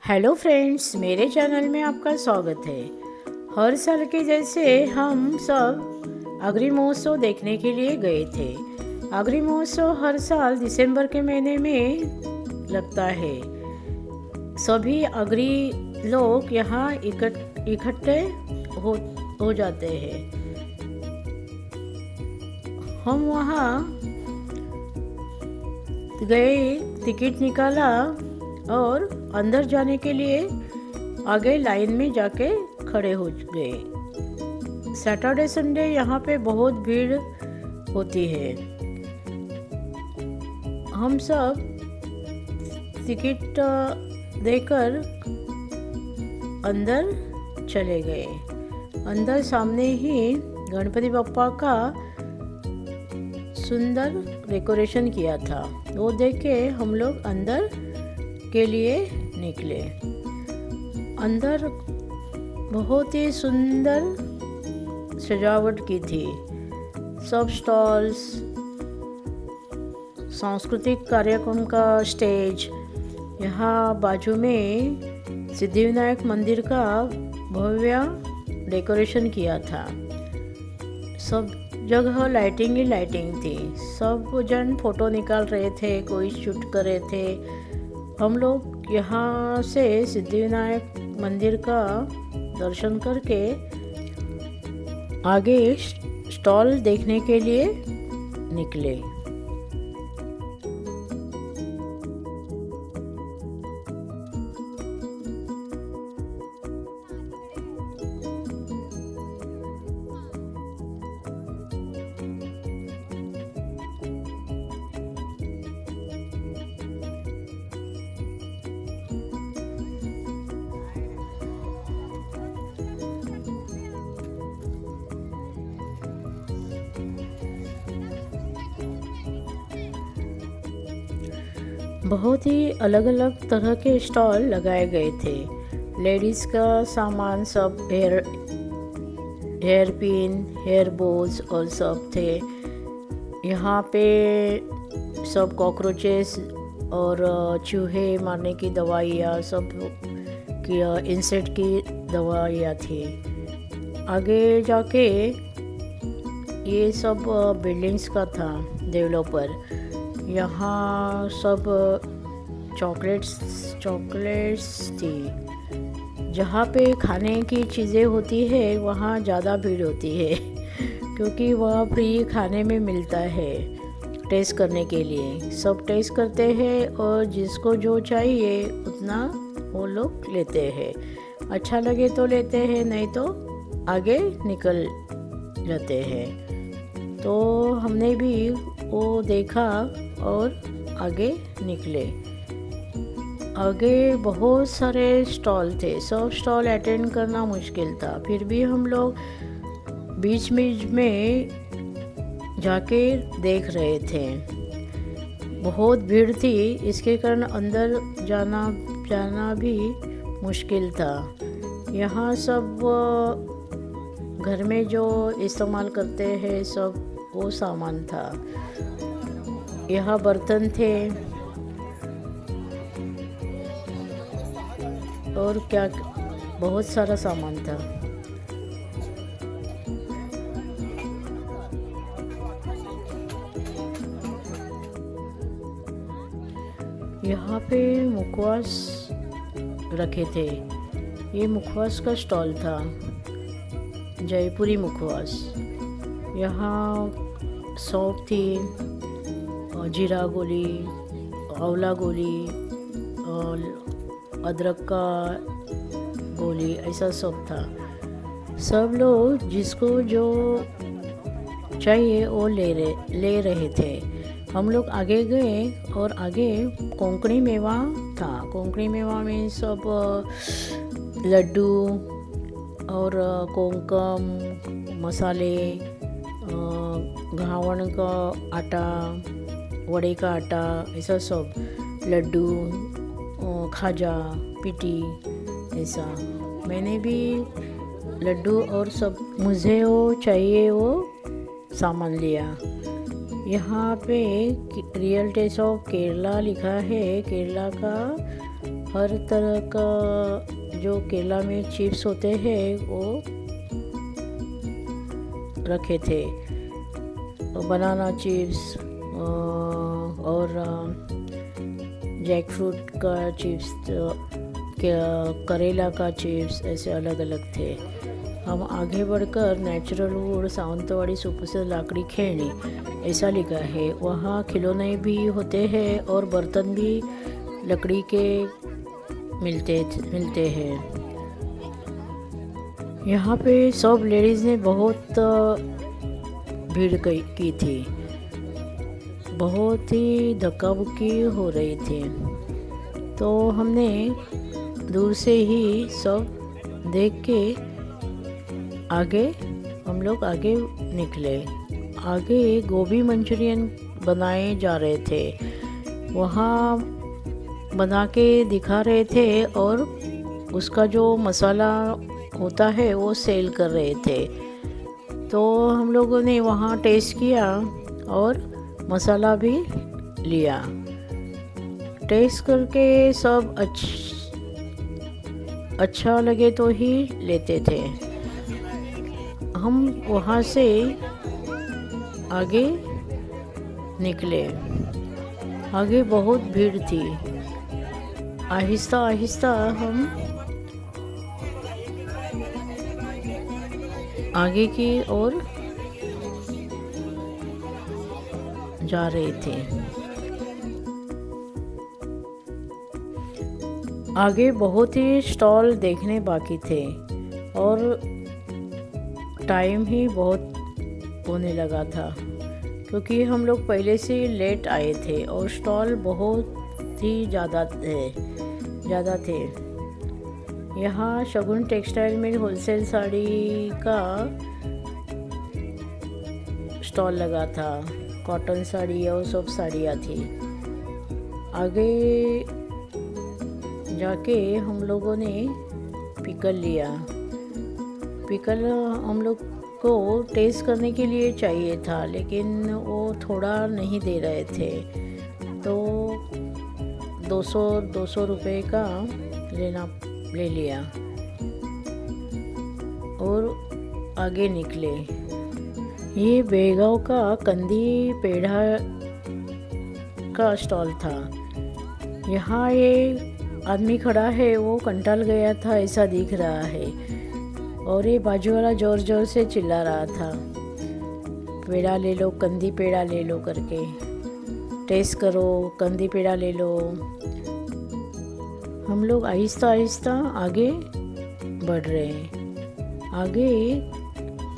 Hello friends, मेरे channel में आपका स्वागत है। हर साल के जैसे हम सब अग्नि महोत्सव देखने के लिए गए थे। अग्नि महोत्सव हर साल दिसंबर के महीने में लगता है। सभी अग्नि लोग यहाँ इकट्ठे हो जाते हैं। हम वहाँ गए, टिकट निकाला और अंदर जाने के लिए आगे लाइन में जाके खड़े हो गए। सैटरडे संडे यहाँ पे बहुत भीड़ होती है। हम सब टिकट देकर अंदर चले गए। अंदर सामने ही गणपति बप्पा का सुंदर डेकोरेशन किया था। वो देख के हम लोग अंदर के लिए निकले। अंदर बहुत ही सुंदर सजावट की थी। सब स्टॉल्स, सांस्कृतिक कार्यक्रम का स्टेज, यहाँ बाजू में सिद्धिविनायक मंदिर का भव्य डेकोरेशन किया था। सब जगह लाइटिंग ही लाइटिंग थी। सब जन फोटो निकाल रहे थे, कोई शूट कर रहे थे। हम लोग यहाँ से सिद्धिविनायक मंदिर का दर्शन करके आगे स्टॉल देखने के लिए निकले। बहुत ही अलग अलग तरह के स्टॉल लगाए गए थे। लेडीज़ का सामान सब, हेयर पिन, हेयर बोज और सब थे। यहाँ पे सब कॉकरोचेस और चूहे मारने की दवाइयाँ, सब की इंसेक्ट की दवाइयाँ थी। आगे जाके ये सब बिल्डिंग्स का था डेवलपर। यहाँ सब चॉकलेट्स थी। जहाँ पे खाने की चीज़ें होती है वहाँ ज़्यादा भीड़ होती है क्योंकि वहाँ फ्री खाने में मिलता है टेस्ट करने के लिए। सब टेस्ट करते हैं और जिसको जो चाहिए उतना वो लोग लेते हैं। अच्छा लगे तो लेते हैं, नहीं तो आगे निकल जाते हैं। तो हमने भी वो देखा और आगे निकले। आगे बहुत सारे स्टॉल थे। सब स्टॉल अटेंड करना मुश्किल था, फिर भी हम लोग बीच में जाके देख रहे थे। बहुत भीड़ थी, इसके कारण अंदर जाना भी मुश्किल था। यहाँ सब घर में जो इस्तेमाल करते हैं सब वो सामान था। यहाँ बर्तन थे और क्या बहुत सारा सामान था। यहाँ पे मुखवास रखे थे। ये मुखवास का स्टॉल था, जयपुरी मुखवास। यहाँ सौंफ थी, जीरा गोली, आंवला गोली और अदरक का गोली, ऐसा सब था। सब लोग जिसको जो चाहिए वो ले रहे थे। हम लोग आगे गए और आगे कोंकणी मेवा था। कोंकणी मेवा में सब लड्डू और कोंकम, मसाले, घावण का आटा, वड़े का आटा, ऐसा सब, लड्डू, खाजा, पिटी, ऐसा। मैंने भी लड्डू और सब मुझे वो चाहिए वो सामान लिया। यहाँ पे रियल टेस्ट ऑफ केरला लिखा है। केरला का हर तरह का जो केला में चिप्स होते हैं वो रखे थे, बनाना चिप्स और जैक फ्रूट का चिप्स, करेला का चिप्स, ऐसे अलग अलग थे। हम आगे बढ़कर नेचुरल वुड सावंतवाड़ी सुप्रसिद्ध लाकड़ी खेलनी ऐसा लिखा है। वहाँ खिलौने भी होते हैं और बर्तन भी लकड़ी के मिलते हैं। यहाँ पे सब लेडीज़ ने बहुत भीड़ की थी, बहुत ही धक्का बुक्की हो रही थी। तो हमने दूर से ही सब देख के हम लोग आगे निकले। आगे गोभी मंचूरियन बनाए जा रहे थे, वहाँ बना के दिखा रहे थे और उसका जो मसाला होता है वो सेल कर रहे थे। तो हम लोगों ने वहाँ टेस्ट किया और मसाला भी लिया। टेस्ट करके सब अच्छा लगे तो ही लेते थे। हम वहाँ से आगे निकले। आगे बहुत भीड़ थी। आहिस्ता आहिस्ता हम आगे की ओर जा रहे थे। आगे बहुत ही स्टॉल देखने बाकी थे और टाइम ही बहुत होने लगा था, क्योंकि हम लोग पहले से लेट आए थे और स्टॉल बहुत ही ज़्यादा थे। यहाँ शगुन टेक्सटाइल में होलसेल साड़ी का स्टॉल लगा था, कॉटन साड़ी और सब साड़ियाँ थी। आगे जाके हम लोगों ने पिकल लिया। पिकल हम लोग को टेस्ट करने के लिए चाहिए था, लेकिन वो थोड़ा नहीं दे रहे थे, तो 200 रुपये का ले लिया और आगे निकले। ये बेगांव का कंदी पेढ़ा का स्टॉल था। यहाँ ये आदमी खड़ा है, वो कंटाल गया था ऐसा दिख रहा है, और ये बाजू वाला जोर जोर से चिल्ला रहा था, पेड़ा ले लो, कंदी पेड़ा ले लो करके, टेस्ट करो, कंदी पेड़ा ले लो। हम लोग आहिस्ता आहिस्ता आगे बढ़ रहे हैं। आगे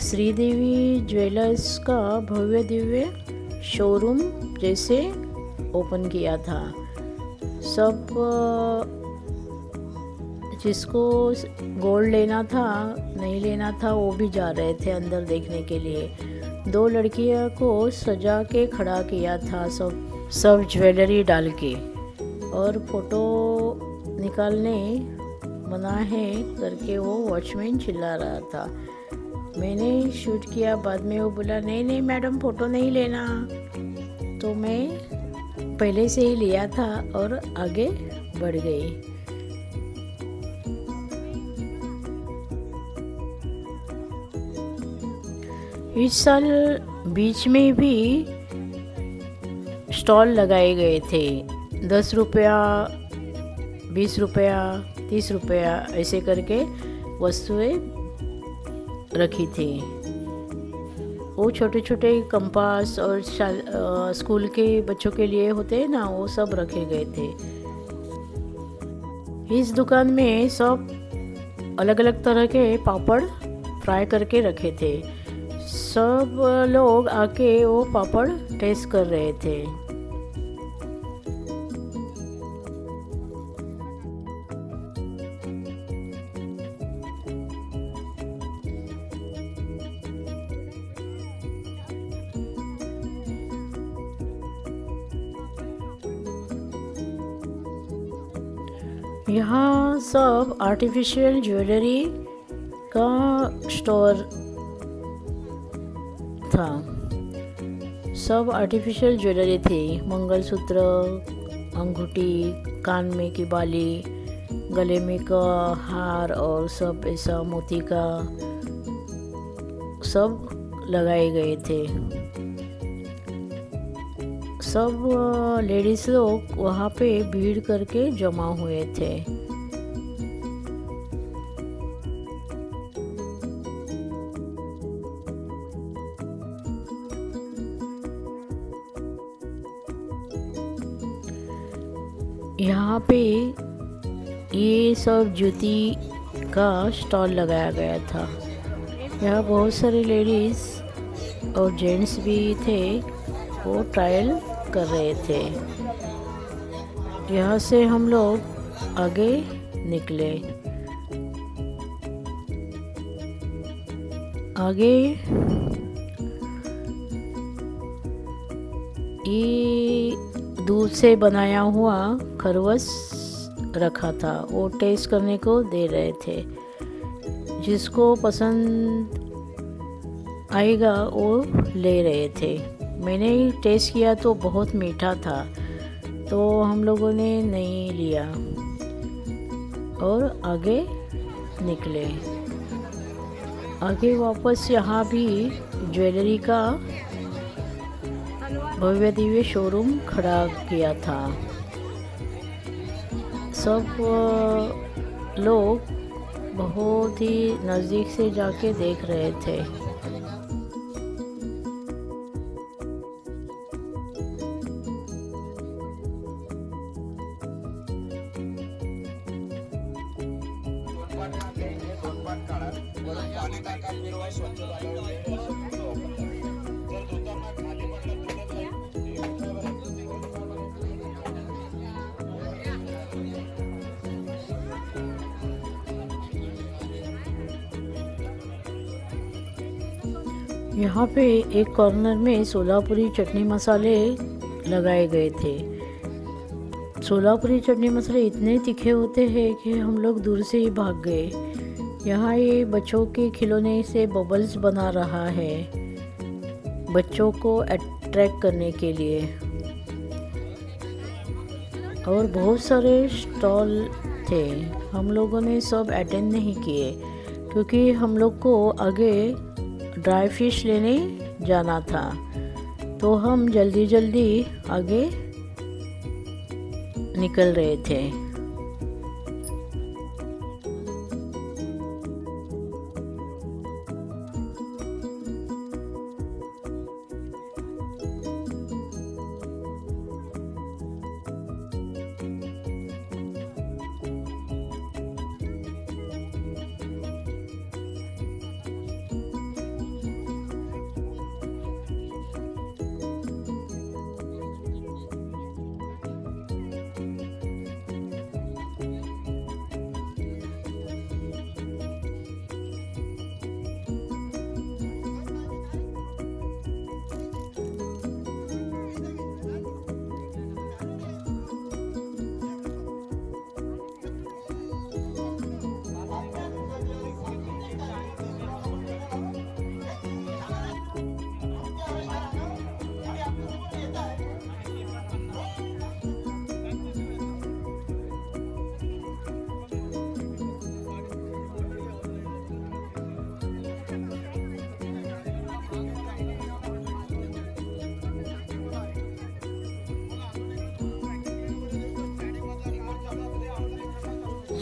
श्रीदेवी ज्वेलर्स का भव्य दिव्य शोरूम जैसे ओपन किया था। सब जिसको गोल्ड लेना था, नहीं लेना था, वो भी जा रहे थे अंदर देखने के लिए। 2 लड़कियों को सजा के खड़ा किया था, सब ज्वेलरी डाल के, और फोटो निकालने मना है करके वो वॉचमैन चिल्ला रहा था। मैंने शूट किया, बाद में वो बोला नहीं मैडम फ़ोटो नहीं लेना, तो मैं पहले से ही लिया था और आगे बढ़ गई। इस साल बीच में भी स्टॉल लगाए गए थे। 10 रुपया, 20 रुपया, 30 रुपया ऐसे करके वस्तुएं रखी थी। वो छोटे छोटे कंपास और स्कूल के बच्चों के लिए होते हैं ना, वो सब रखे गए थे। इस दुकान में सब अलग अलग तरह के पापड़ फ्राई करके रखे थे। सब लोग आके वो पापड़ टेस्ट कर रहे थे। यहाँ सब आर्टिफिशियल ज्वेलरी का स्टोर था। सब आर्टिफिशियल ज्वेलरी थी, मंगलसूत्र, अंगूठी, कान में की बाली, गले में का हार और सब ऐसा मोती का सब लगाए गए थे। सब लेडीज़ लोग वहाँ पे भीड़ करके जमा हुए थे। यहाँ पे ये सब जूती का स्टॉल लगाया गया था। यहाँ बहुत सारे लेडीज़ और जेंट्स भी थे, वो ट्रायल कर रहे थे। यहाँ से हम लोग आगे निकले। आगे ये दूध से बनाया हुआ खरवस रखा था, वो टेस्ट करने को दे रहे थे। जिसको पसंद आएगा वो ले रहे थे। मैंने टेस्ट किया तो बहुत मीठा था, तो हम लोगों ने नहीं लिया और आगे निकले। आगे वापस यहाँ भी ज्वेलरी का भव्य दिव्य शोरूम खड़ा किया था। सब लोग बहुत ही नज़दीक से जाके देख रहे थे। यहाँ पे एक कॉर्नर में सोलापुरी चटनी मसाले लगाए गए थे। सोलापुरी चटनी मसाले इतने तीखे होते हैं कि हम लोग दूर से ही भाग गए। यहाँ ये बच्चों के खिलौने से बबल्स बना रहा है, बच्चों को अट्रैक्ट करने के लिए। और बहुत सारे स्टॉल थे, हम लोगों ने सब अटेंड नहीं किए क्योंकि हम लोग को आगे ड्राई फिश लेने जाना था, तो हम जल्दी जल्दी आगे निकल रहे थे।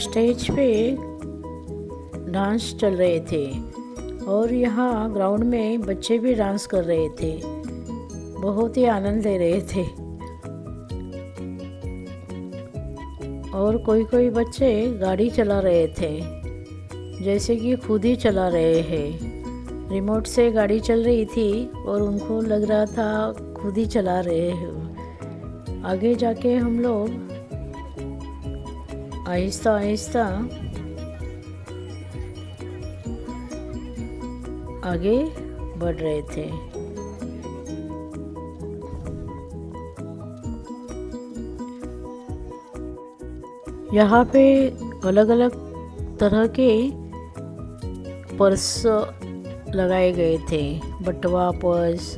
स्टेज पे डांस चल रहे थे और यहाँ ग्राउंड में बच्चे भी डांस कर रहे थे, बहुत ही आनंद ले रहे थे। और कोई कोई बच्चे गाड़ी चला रहे थे, जैसे कि खुद ही चला रहे हैं। रिमोट से गाड़ी चल रही थी और उनको लग रहा था खुद ही चला रहे हैं। आगे जाके हम लोग आहिस्ता आहिस्ता आगे बढ़ रहे थे। यहाँ पे अलग अलग तरह के पर्स लगाए गए थे, बटवा पर्स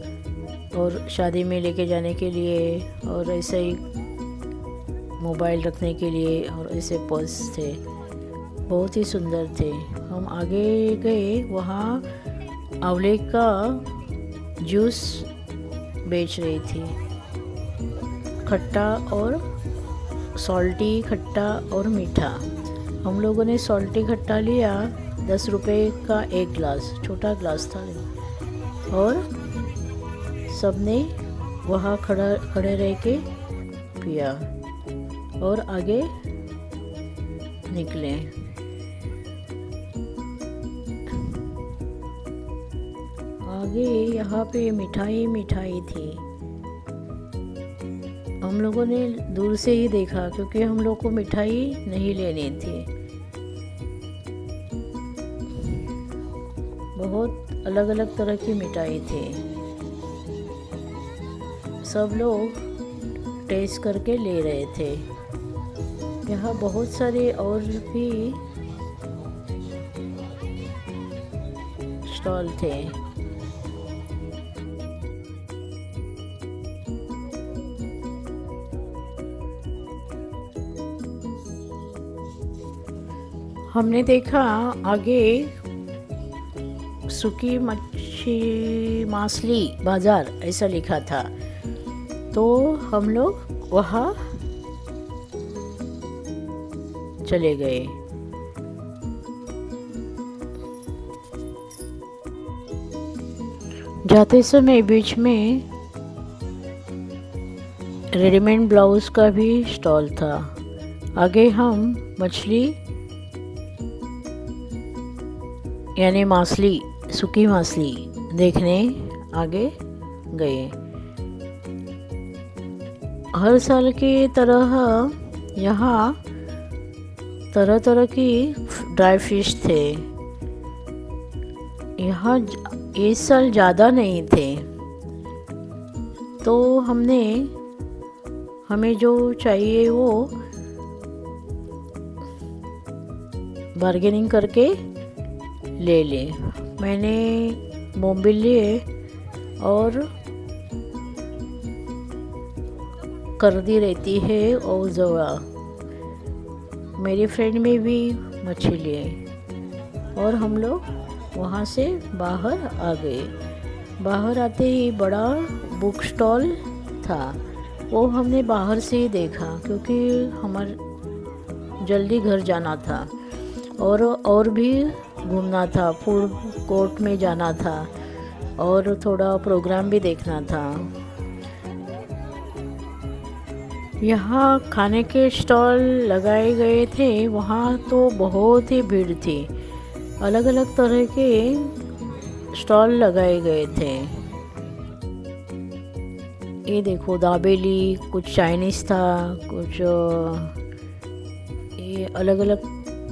और शादी में लेके जाने के लिए, और ऐसे ही मोबाइल रखने के लिए, और ऐसे पर्स थे, बहुत ही सुंदर थे। हम आगे गए, वहाँ आंवले का जूस बेच रही थी, खट्टा और सॉल्टी, खट्टा और मीठा। हम लोगों ने सॉल्टी खट्टा लिया, 10 रुपए का एक गिलास, छोटा गिलास था, और सबने वहाँ खड़े रह के पिया और आगे निकले। आगे यहाँ पे मिठाई थी। हम लोगों ने दूर से ही देखा क्योंकि हम लोग को मिठाई नहीं लेनी थी। बहुत अलग अलग तरह की मिठाई थी। सब लोग टेस्ट करके ले रहे थे। यहाँ बहुत सारे और भी स्टॉल थे। हमने देखा आगे सूखी मछली बाज़ार ऐसा लिखा था, तो हम लोग वहाँ चले गए। जाते समय बीच में रेडीमेड ब्लाउज का भी स्टॉल था। आगे हम मछली यानी मासली, सूखी मासली देखने आगे गए। हर साल की तरह यहाँ तरह तरह की ड्राई फिश थे। यहाँ इस साल ज़्यादा नहीं थे, तो हमें जो चाहिए वो बार्गेनिंग करके ले ले। मैंने मोबिल लिए और कर्दी रहती है और जवा। मेरी फ्रेंड में भी मछली लिए और हम लोग वहाँ से बाहर आ गए। बाहर आते ही बड़ा बुक स्टॉल था, वो हमने बाहर से ही देखा क्योंकि हमारे जल्दी घर जाना था और भी घूमना था, फूड कोर्ट में जाना था और थोड़ा प्रोग्राम भी देखना था। यहाँ खाने के स्टॉल लगाए गए थे, वहाँ तो बहुत ही भीड़ थी। अलग अलग तरह के स्टॉल लगाए गए थे। ये देखो दाबेली, कुछ चाइनीज़ था, कुछ ये अलग अलग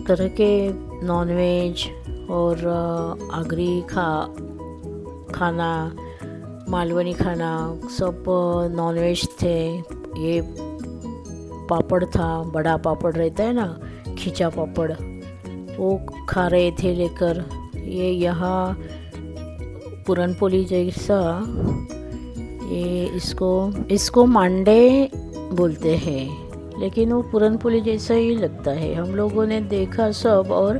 तरह के नॉनवेज और आगरी खाना, मालवनी खाना, सब नॉनवेज थे। ये पापड़ था, बड़ा पापड़ रहता है ना, खींचा पापड़, वो खा रहे थे लेकर। ये यहाँ पूरनपोली जैसा, ये इसको मांडे बोलते हैं, लेकिन वो पूरनपोली जैसा ही लगता है। हम लोगों ने देखा सब और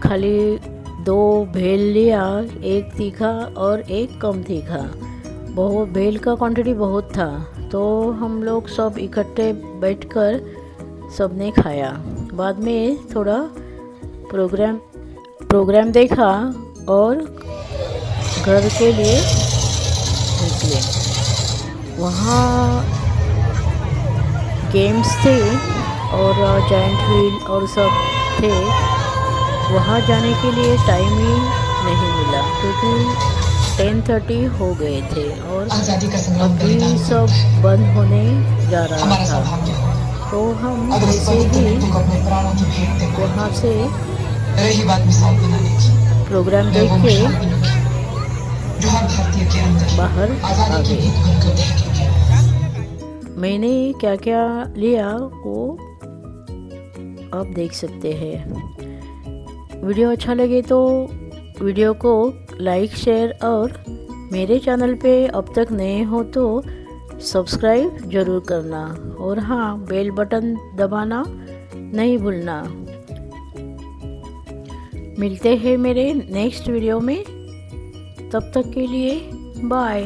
खाली 2 भेल लिया, एक तीखा और एक कम तीखा। बहुत भेल का क्वांटिटी बहुत था, तो हम लोग सब इकट्ठे बैठकर सबने खाया। बाद में थोड़ा प्रोग्राम देखा और घर के लिए निकले। वहाँ गेम्स थे और जायंट व्हील और सब थे। वहाँ जाने के लिए टाइम ही नहीं मिला क्योंकि 10:30 हो गए थे और अभी सब बंद होने जा रहा था। तो हम ऐसे ही वहाँ से प्रोग्राम देख के बाहर आ गए। मैंने क्या क्या लिया वो आप देख सकते हैं। वीडियो अच्छा लगे तो वीडियो को लाइक, शेयर और मेरे चैनल पे अब तक नए हो तो सब्सक्राइब ज़रूर करना और हाँ, बेल बटन दबाना नहीं भूलना। मिलते हैं मेरे नेक्स्ट वीडियो में, तब तक के लिए बाय।